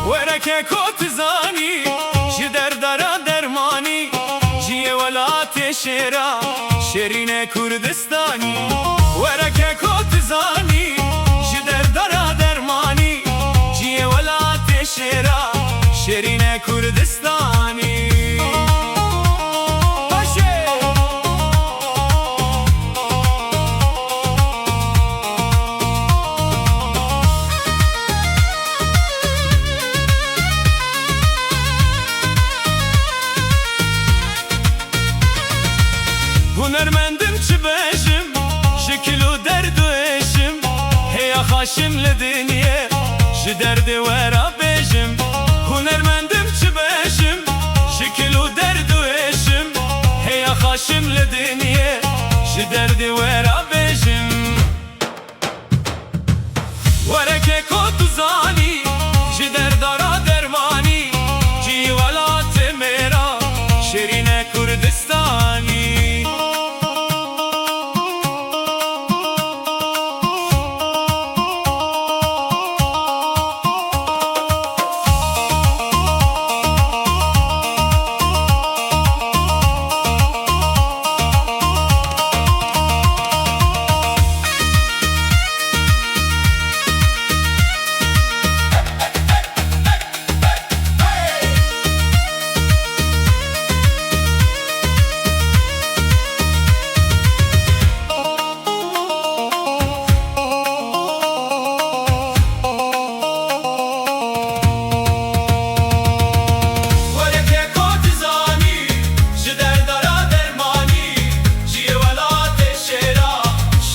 ورکه کوتزانی جی دردارا درمانی جی ولات شیرا شیرین کردستانی ورکه کوتزانی جی دردارا درمانی جی ولات شیرا شیرین کردستانی هنرمندم چه بشم شکل و درد و عشم هیا خاشم لدنیه ج درد ورا بشم هنرمندم چه بشم شکل و درد و عشم هیا خاشم لدنیه ج درد ورا بشم ورکه کوتزانی ج دردارا درمانی جی ولات میرا شیرین کردستانی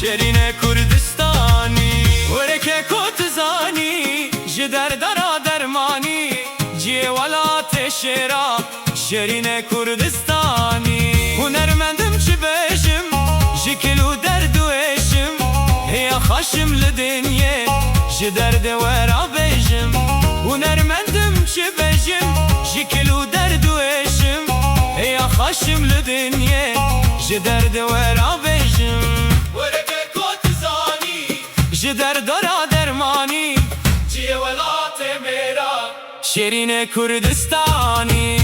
شیرین کردستانی ورکه کوتزانی ج دردارا درمانی جی ولات شیرا شیرین کردستانی هنرمندم چه بشم شکل و درد و عشم هیا خاشم لدنیه ج درد ورا بشم هنرمندم چه بشم شکل و درد و عشم هیا خاشم لدنیه ج درد ورا بشم ج دردارا درمانی جی ولات میرا شیرین کردستانی